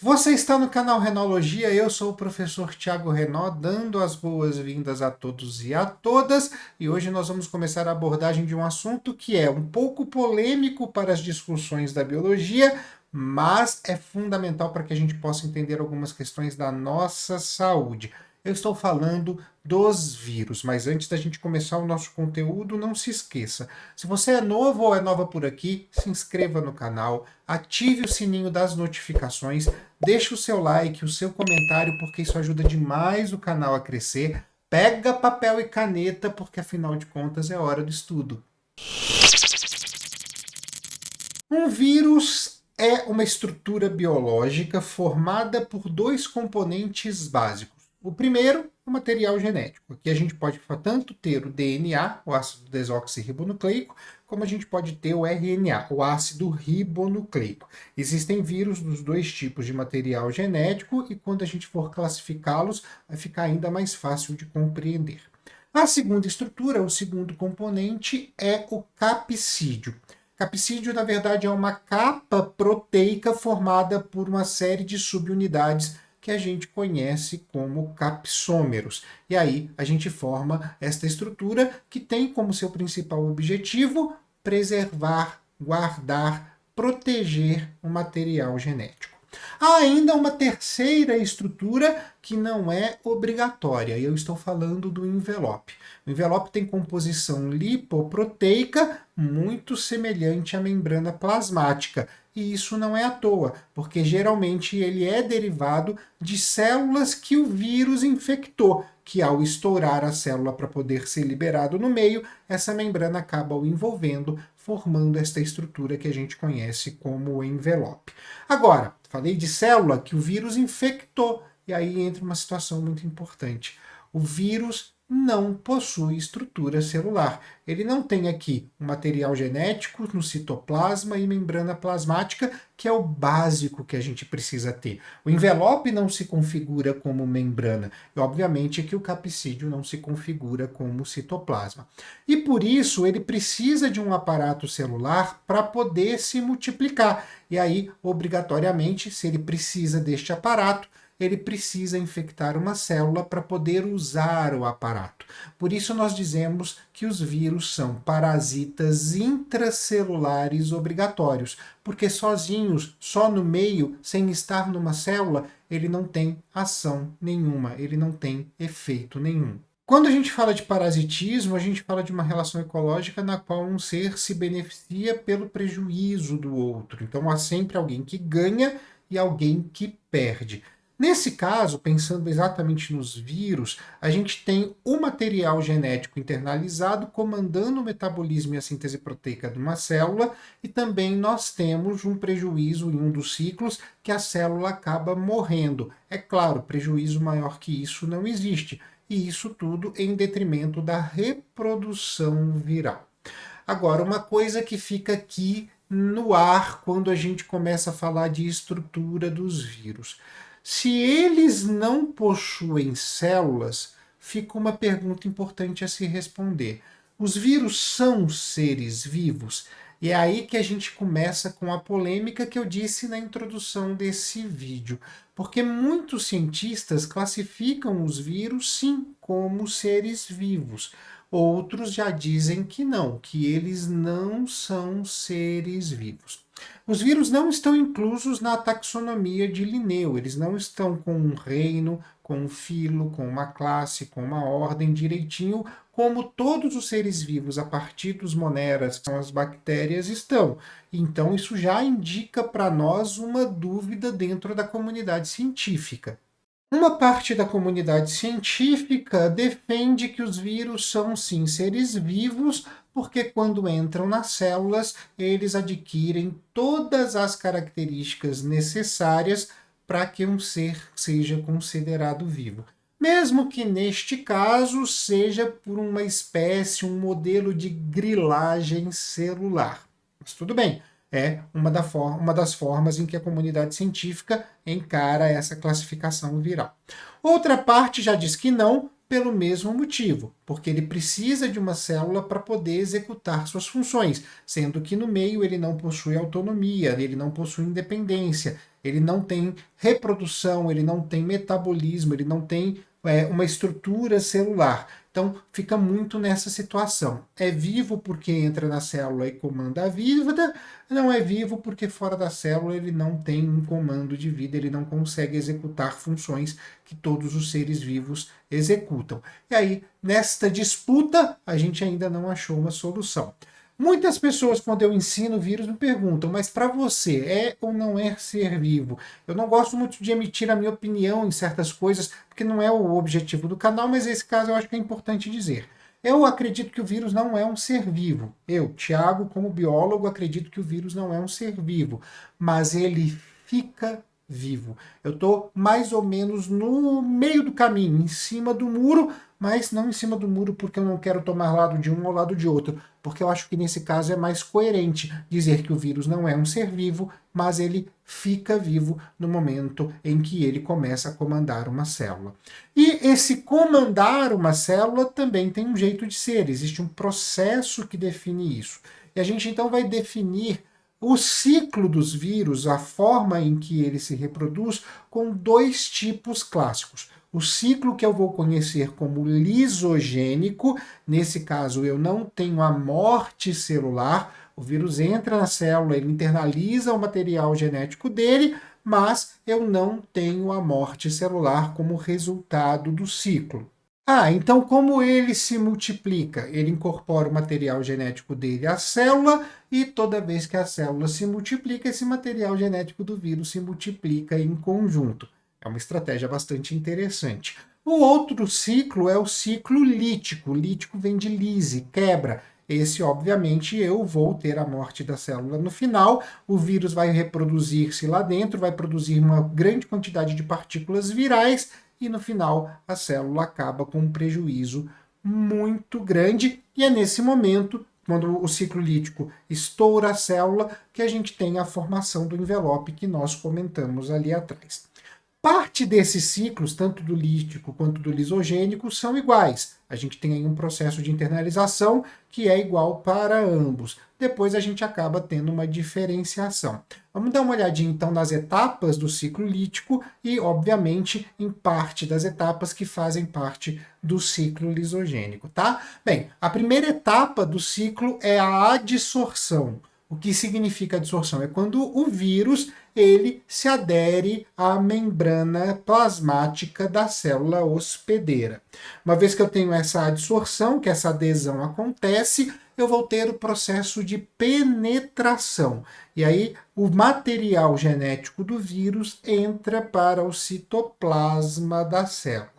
Você está no canal Renologia, eu sou o professor Thiago Renó, dando as boas-vindas a todos e a todas, e hoje nós vamos começar a abordagem de um assunto que é um pouco polêmico para as discussões da biologia, mas é fundamental para que a gente possa entender algumas questões da nossa saúde. Eu estou falando dos vírus, mas antes da gente começar o nosso conteúdo, não se esqueça. Se você é novo ou é nova por aqui, se inscreva no canal, ative o sininho das notificações, deixe o seu like, o seu comentário, porque isso ajuda demais o canal a crescer. Pega papel e caneta, porque afinal de contas é hora do estudo. Um vírus é uma estrutura biológica formada por dois componentes básicos. O primeiro, o material genético. Aqui a gente pode tanto ter o DNA, o ácido desoxirribonucleico, como a gente pode ter o RNA, o ácido ribonucleico. Existem vírus dos dois tipos de material genético e quando a gente for classificá-los, vai ficar ainda mais fácil de compreender. A segunda estrutura, o segundo componente, é o capsídeo. Capsídeo, na verdade, é uma capa proteica formada por uma série de subunidades que a gente conhece como capsômeros. E aí a gente forma esta estrutura que tem como seu principal objetivo preservar, guardar, proteger o material genético. Há ainda uma terceira estrutura que não é obrigatória, e eu estou falando do envelope. O envelope tem composição lipoproteica muito semelhante à membrana plasmática, e isso não é à toa, porque geralmente ele é derivado de células que o vírus infectou, que ao estourar a célula para poder ser liberado no meio, essa membrana acaba o envolvendo, formando esta estrutura que a gente conhece como envelope. Agora, falei de célula que o vírus infectou, e aí entra uma situação muito importante. O vírus não possui estrutura celular. Ele não tem aqui um material genético no citoplasma e membrana plasmática, que é o básico que a gente precisa ter. O envelope não se configura como membrana, e obviamente que o capsídeo não se configura como citoplasma. E por isso ele precisa de um aparato celular para poder se multiplicar. E aí, obrigatoriamente, se ele precisa deste aparato, ele precisa infectar uma célula para poder usar o aparato. Por isso nós dizemos que os vírus são parasitas intracelulares obrigatórios, porque sozinhos, só no meio, sem estar numa célula, ele não tem ação nenhuma, ele não tem efeito nenhum. Quando a gente fala de parasitismo, a gente fala de uma relação ecológica na qual um ser se beneficia pelo prejuízo do outro. Então há sempre alguém que ganha e alguém que perde. Nesse caso, pensando exatamente nos vírus, a gente tem o material genético internalizado comandando o metabolismo e a síntese proteica de uma célula, e também nós temos um prejuízo em um dos ciclos que a célula acaba morrendo. É claro, prejuízo maior que isso não existe, e isso tudo em detrimento da reprodução viral. Agora, uma coisa que fica aqui no ar quando a gente começa a falar de estrutura dos vírus. Se eles não possuem células, fica uma pergunta importante a se responder. Os vírus são seres vivos? E é aí que a gente começa com a polêmica que eu disse na introdução desse vídeo. Porque muitos cientistas classificam os vírus, sim, como seres vivos. Outros já dizem que não, que eles não são seres vivos. Os vírus não estão inclusos na taxonomia de Linneu, eles não estão com um reino, com um filo, com uma classe, com uma ordem direitinho, como todos os seres vivos a partir dos moneras, que são as bactérias, estão. Então isso já indica para nós uma dúvida dentro da comunidade científica. Uma parte da comunidade científica defende que os vírus são sim seres vivos, porque quando entram nas células, eles adquirem todas as características necessárias para que um ser seja considerado vivo. Mesmo que neste caso seja por uma espécie, um modelo de grilagem celular. Mas tudo bem. é uma das formas em que a comunidade científica encara essa classificação viral. Outra parte já diz que não, pelo mesmo motivo, porque ele precisa de uma célula para poder executar suas funções, sendo que no meio ele não possui autonomia, ele não possui independência, ele não tem reprodução, ele não tem metabolismo, ele não tem uma estrutura celular. Então, fica muito nessa situação. É vivo porque entra na célula e comanda a vida, não é vivo porque fora da célula ele não tem um comando de vida, ele não consegue executar funções que todos os seres vivos executam. E aí, nesta disputa, a gente ainda não achou uma solução. Muitas pessoas, quando eu ensino vírus, me perguntam, mas para você, é ou não é ser vivo? Eu não gosto muito de emitir a minha opinião em certas coisas, porque não é o objetivo do canal, mas nesse caso eu acho que é importante dizer. Eu acredito que o vírus não é um ser vivo. Eu, Tiago, como biólogo, acredito que o vírus não é um ser vivo, mas ele fica vivo. Eu estou mais ou menos no meio do caminho, em cima do muro, mas não em cima do muro porque eu não quero tomar lado de um ou lado de outro, porque eu acho que nesse caso é mais coerente dizer que o vírus não é um ser vivo, mas ele fica vivo no momento em que ele começa a comandar uma célula. E esse comandar uma célula também tem um jeito de ser, existe um processo que define isso. E a gente então vai definir o ciclo dos vírus, a forma em que ele se reproduz, com dois tipos clássicos. O ciclo que eu vou conhecer como lisogênico, nesse caso eu não tenho a morte celular, o vírus entra na célula, ele internaliza o material genético dele, mas eu não tenho a morte celular como resultado do ciclo. Então como ele se multiplica? Ele incorpora o material genético dele à célula e toda vez que a célula se multiplica, esse material genético do vírus se multiplica em conjunto. É uma estratégia bastante interessante. O outro ciclo é o ciclo lítico. Lítico vem de lise, quebra. Esse, obviamente, eu vou ter a morte da célula no final, o vírus vai reproduzir-se lá dentro, vai produzir uma grande quantidade de partículas virais e no final a célula acaba com um prejuízo muito grande. E é nesse momento, quando o ciclo lítico estoura a célula, que a gente tem a formação do envelope que nós comentamos ali atrás. Parte desses ciclos, tanto do lítico quanto do lisogênico, são iguais. A gente tem aí um processo de internalização que é igual para ambos. Depois a gente acaba tendo uma diferenciação. Vamos dar uma olhadinha então nas etapas do ciclo lítico e, obviamente, em parte das etapas que fazem parte do ciclo lisogênico, tá? Bem, a primeira etapa do ciclo é a adsorção. O que significa adsorção? É quando o vírus ele se adere à membrana plasmática da célula hospedeira. Uma vez que eu tenho essa adsorção, que essa adesão acontece, eu vou ter o processo de penetração. E aí o material genético do vírus entra para o citoplasma da célula.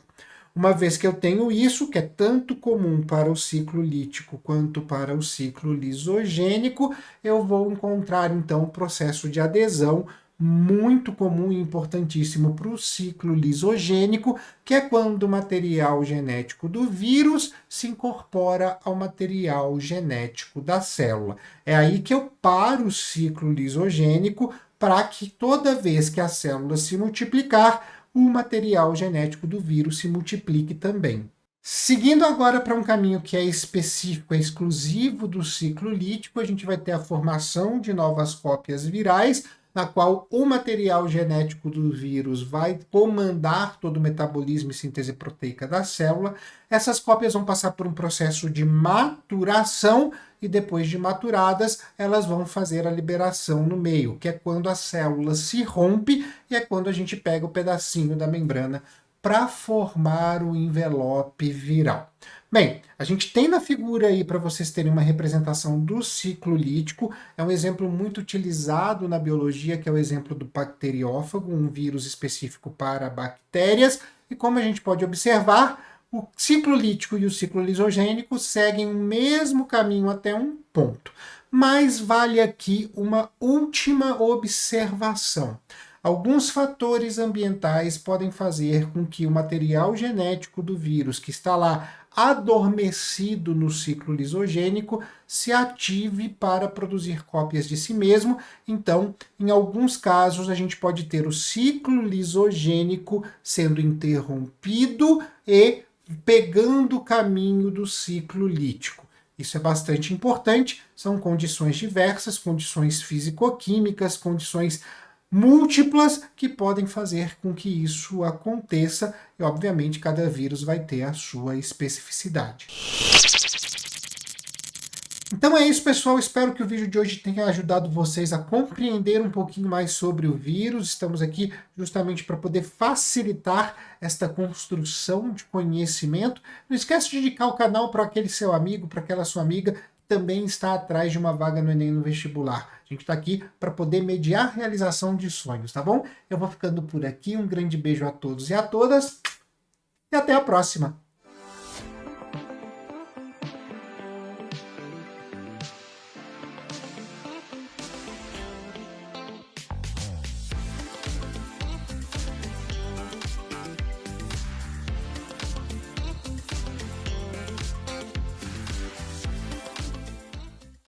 Uma vez que eu tenho isso, que é tanto comum para o ciclo lítico quanto para o ciclo lisogênico, eu vou encontrar então o processo de adesão muito comum e importantíssimo para o ciclo lisogênico, que é quando o material genético do vírus se incorpora ao material genético da célula. É aí que eu paro o ciclo lisogênico para que toda vez que a célula se multiplicar, o material genético do vírus se multiplique também. Seguindo agora para um caminho que é específico, é exclusivo do ciclo lítico, a gente vai ter a formação de novas cópias virais, na qual o material genético do vírus vai comandar todo o metabolismo e síntese proteica da célula. Essas cópias vão passar por um processo de maturação e depois de maturadas, elas vão fazer a liberação no meio, que é quando a célula se rompe e é quando a gente pega o pedacinho da membrana para formar o envelope viral. Bem, a gente tem na figura aí para vocês terem uma representação do ciclo lítico, é um exemplo muito utilizado na biologia, que é o exemplo do bacteriófago, um vírus específico para bactérias, e como a gente pode observar, o ciclo lítico e o ciclo lisogênico seguem o mesmo caminho até um ponto. Mas vale aqui uma última observação. Alguns fatores ambientais podem fazer com que o material genético do vírus que está lá adormecido no ciclo lisogênico, se ative para produzir cópias de si mesmo. Então, em alguns casos, a gente pode ter o ciclo lisogênico sendo interrompido e pegando o caminho do ciclo lítico. Isso é bastante importante, são condições diversas, condições físico-químicas, condições múltiplas que podem fazer com que isso aconteça e, obviamente, cada vírus vai ter a sua especificidade. Então é isso, pessoal. Espero que o vídeo de hoje tenha ajudado vocês a compreender um pouquinho mais sobre o vírus. Estamos aqui justamente para poder facilitar esta construção de conhecimento. Não esquece de indicar o canal para aquele seu amigo, para aquela sua amiga que também está atrás de uma vaga no Enem no vestibular. A gente está aqui para poder mediar a realização de sonhos, tá bom? Eu vou ficando por aqui. Um grande beijo a todos e a todas e até a próxima!